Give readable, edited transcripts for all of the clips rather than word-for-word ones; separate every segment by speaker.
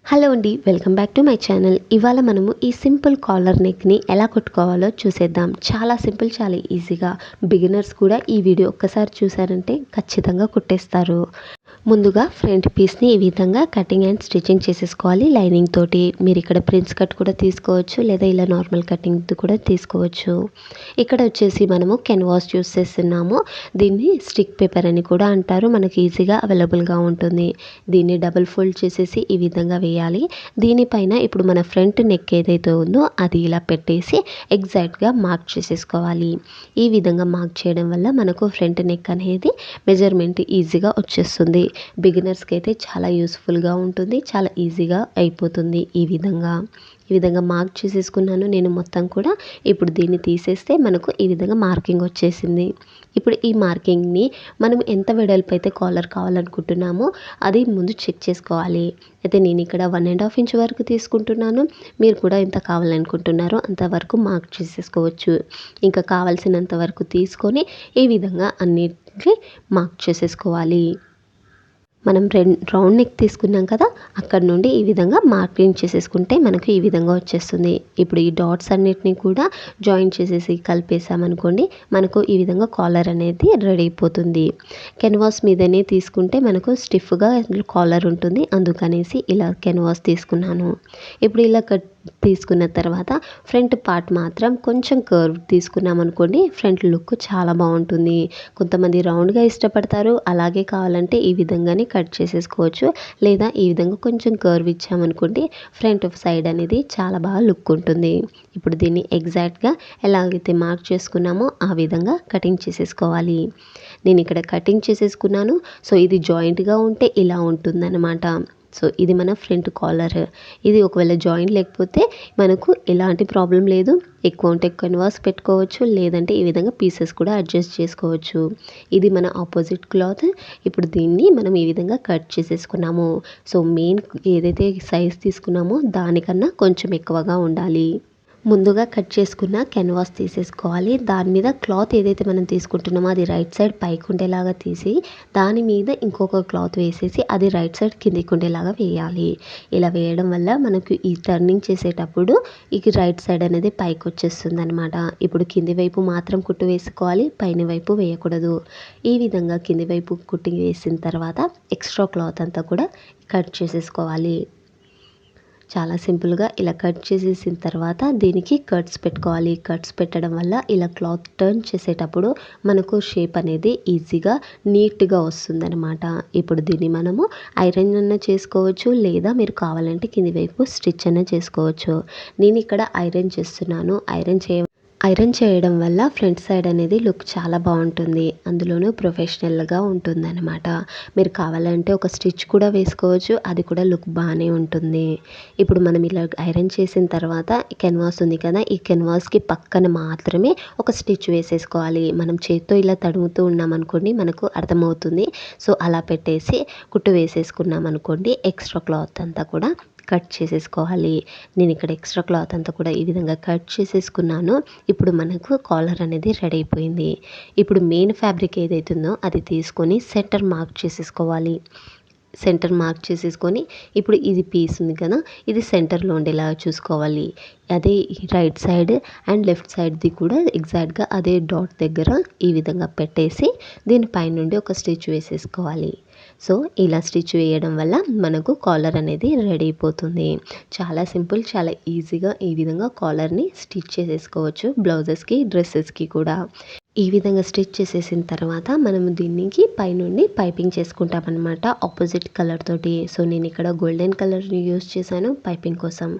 Speaker 1: Hello అండి, welcome back to my channel. ఇవాళ మనము ఈ సింపుల్ కాలర్ నెక్ని ఎలా కుట్టుకోవాలో చూసేద్దాం. చాలా సింపుల్, చాలా ఈజీగా. బిగినర్స్ కూడా ఈ వీడియో ఒక్కసారి చూసారంటే ఖచ్చితంగా కుట్టేస్తారు. ముందుగా ఫ్రంట్ పీస్ని ఈ విధంగా కటింగ్ అండ్ స్టిచ్చింగ్ చేసేసుకోవాలి లైనింగ్ తోటి. మీరు ఇక్కడ ప్రిన్స్ కట్ కూడా తీసుకోవచ్చు, లేదా ఇలా నార్మల్ కటింగ్ కూడా తీసుకోవచ్చు. ఇక్కడ వచ్చేసి మనము కెన్వాస్ యూస్ చేస్తున్నాము. దీన్ని స్టిక్ పేపర్ అని కూడా అంటారు. మనకి ఈజీగా అవైలబుల్గా ఉంటుంది. దీన్ని డబుల్ ఫోల్డ్ చేసేసి ఈ విధంగా వేయాలి. దీనిపైన ఇప్పుడు మన ఫ్రంట్ నెక్ ఏదైతే ఉందో అది ఇలా పెట్టేసి ఎగ్జాక్ట్గా మార్క్ చేసేసుకోవాలి. ఈ విధంగా మార్క్ చేయడం వల్ల మనకు ఫ్రంట్ నెక్ అనేది మెజర్మెంట్ ఈజీగా వచ్చేస్తుంది. బిగినర్స్కి అయితే చాలా యూస్ఫుల్గా ఉంటుంది, చాలా ఈజీగా అయిపోతుంది. ఈ విధంగా మార్క్ చేసేసుకున్నాను నేను మొత్తం కూడా. ఇప్పుడు దీన్ని తీసేస్తే మనకు ఈ విధంగా మార్కింగ్ వచ్చేసింది. ఇప్పుడు ఈ మార్కింగ్ని మనం ఎంత వెడల్పు అయితే కాలర్ కావాలనుకుంటున్నామో అది ముందు చెక్ చేసుకోవాలి. అయితే నేను ఇక్కడ 1.5 ఇంచ్ వరకు తీసుకుంటున్నాను. మీరు కూడా ఎంత కావాలనుకుంటున్నారో అంతవరకు మార్క్ చేసేసుకోవచ్చు. ఇంకా కావాల్సినంత వరకు తీసుకొని ఈ విధంగా అన్నిటికీ మార్క్ చేసేసుకోవాలి. మనం రౌండ్ నెక్ తీసుకున్నాం కదా, అక్కడ నుండి ఈ విధంగా మార్కింగ్ చేసేసుకుంటే మనకు ఈ విధంగా వచ్చేస్తుంది. ఇప్పుడు ఈ డాట్స్ అన్నిటిని కూడా జాయిన్ చేసేసి కలిపేసామనుకోండి, మనకు ఈ విధంగా కాలర్ అనేది రెడీ అయిపోతుంది. కెన్వాస్ మీదనే తీసుకుంటే మనకు స్టిఫ్గా కాలర్ ఉంటుంది, అందుకనేసి ఇలా కెన్వాస్ తీసుకున్నాను. ఇప్పుడు ఇలా తీసుకున్న తర్వాత ఫ్రంట్ పార్ట్ మాత్రం కొంచెం కర్వ్ తీసుకున్నాం అనుకోండి, ఫ్రంట్ లుక్ చాలా బాగుంటుంది. కొంతమంది రౌండ్గా ఇష్టపడతారు, అలాగే కావాలంటే ఈ విధంగానే కట్ చేసేసుకోవచ్చు. లేదా ఈ విధంగా కొంచెం కర్వ్ ఇచ్చామనుకోండి, ఫ్రంట్ సైడ్ అనేది చాలా బాగా లుక్ ఉంటుంది. ఇప్పుడు దీన్ని ఎగ్జాక్ట్గా ఎలాగైతే మార్క్ చేసుకున్నామో ఆ విధంగా కటింగ్ చేసేసుకోవాలి. నేను ఇక్కడ కటింగ్ చేసేసుకున్నాను. సో ఇది జాయింట్గా ఉంటే ఇలా ఉంటుందన్నమాట. సో ఇది మన ఫ్రంట్ కాలర్. ఇది ఒకవేళ జాయింట్ లేకపోతే మనకు ఎలాంటి ప్రాబ్లం లేదు. ఎక్కువ ఉంటే కెన్వాస్ పెట్టుకోవచ్చు, లేదంటే ఈ విధంగా పీసెస్ కూడా అడ్జస్ట్ చేసుకోవచ్చు. ఇది మన ఆపోజిట్ క్లాత్. ఇప్పుడు దీన్ని మనం ఈ విధంగా కట్ చేసేసుకున్నాము. సో మెయిన్ ఏదైతే సైజ్ తీసుకున్నామో దానికన్నా కొంచెం ఎక్కువగా ఉండాలి. ముందుగా కట్ చేసుకున్న కెన్వాస్ తీసేసుకోవాలి. దాని మీద క్లాత్ ఏదైతే మనం తీసుకుంటున్నామో అది రైట్ సైడ్ పైకి ఉండేలాగా తీసి దాని మీద ఇంకొక క్లాత్ వేసేసి అది రైట్ సైడ్ కిందికి ఉండేలాగా వేయాలి. ఇలా వేయడం వల్ల మనకు ఈ టర్నింగ్ చేసేటప్పుడు ఈ రైట్ సైడ్ అనేది పైకి వచ్చేస్తుంది అనమాట. ఇప్పుడు కింది వైపు మాత్రం కుట్టు వేసుకోవాలి, పైన వైపు వేయకూడదు. ఈ విధంగా కింది వైపు కుట్టి వేసిన తర్వాత ఎక్స్ట్రా క్లాత్ అంతా కూడా కట్ చేసేసుకోవాలి. చాలా సింపుల్గా ఇలా కట్ చేసేసిన తర్వాత దీనికి కట్స్ పెట్టుకోవాలి. కట్స్ పెట్టడం వల్ల ఇలా క్లాత్ టర్న్ చేసేటప్పుడు మనకు షేప్ అనేది ఈజీగా నీట్గా వస్తుందన్నమాట. ఇప్పుడు దీన్ని మనము ఐరన్ అన్న చేసుకోవచ్చు, లేదా మీరు కావాలంటే కింది వైపు స్టిచ్ అన్న చేసుకోవచ్చు. నేను ఇక్కడ ఐరన్ చేస్తున్నాను. ఐరన్ చేయడం వల్ల ఫ్రంట్ సైడ్ అనేది లుక్ చాలా బాగుంటుంది, అందులోనూ ప్రొఫెషనల్గా ఉంటుందన్నమాట. మీరు కావాలంటే ఒక స్టిచ్ కూడా వేసుకోవచ్చు, అది కూడా లుక్ బాగానే ఉంటుంది. ఇప్పుడు మనం ఇలా ఐరన్ చేసిన తర్వాత కెన్వాస్ ఉంది కదా, ఈ కెన్వాస్కి పక్కన మాత్రమే ఒక స్టిచ్ వేసేసుకోవాలి. మనం చేత్తో ఇలా తడుముతూ ఉన్నామనుకోండి మనకు అర్థమవుతుంది. సో అలా పెట్టేసి కుట్టు వేసేసుకున్నాం అనుకోండి, ఎక్స్ట్రా క్లాత్ అంతా కూడా కట్ చేసేసుకోవాలి. నేను ఇక్కడ ఎక్స్ట్రా క్లాత్ అంతా కూడా ఈ విధంగా కట్ చేసేసుకున్నాను. ఇప్పుడు మనకు కాలర్ అనేది రెడీ అయిపోయింది. ఇప్పుడు మెయిన్ ఫ్యాబ్రిక్ ఏదైతుందో అది తీసుకొని సెంటర్ మార్క్ చేసేసుకోవాలి. సెంటర్ మార్క్ చేసేసుకొని ఇప్పుడు ఇది పీస్ ఉంది కదా, ఇది సెంటర్లో ఉండేలా చూసుకోవాలి. అదే రైట్ సైడ్ అండ్ లెఫ్ట్ సైడ్ది కూడా ఎగ్జాక్ట్గా అదే డాట్ దగ్గర ఈ విధంగా పెట్టేసి దీనిపై నుండి ఒక స్టిచ్ వేసేసుకోవాలి. సో ఇలా స్టిచ్ వేయడం వల్ల మనకు కాలర్ అనేది రెడీ అయిపోతుంది. చాలా సింపుల్, చాలా ఈజీగా ఈ విధంగా కాలర్ని స్టిచ్ చేసేసుకోవచ్చు బ్లౌజెస్కి, డ్రెస్సెస్కి కూడా. ఈ విధంగా స్టిచ్ చేసేసిన తర్వాత మనము దీనికి పైనుండి పైపింగ్ చేసుకుంటామన్నమాట ఆపోజిట్ కలర్ తోటి. సో నేను ఇక్కడ గోల్డెన్ కలర్ని యూస్ చేశాను పైపింగ్ కోసం.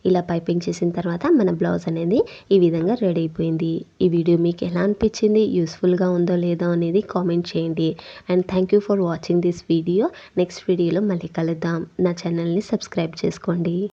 Speaker 1: ఇలా పైపింగ్ చేసిన తర్వాత మన బ్లౌజ్ అనేది ఈ విధంగా రెడీ అయిపోయింది. ఈ వీడియో మీకు ఎలా అనిపించింది, యూస్ఫుల్గా ఉందో లేదో అనేది కామెంట్ చేయండి. And thank you for watching this video. Next వీడియోలో మళ్ళీ కలుద్దాం. నా ఛానల్ని సబ్స్క్రైబ్ చేసుకోండి.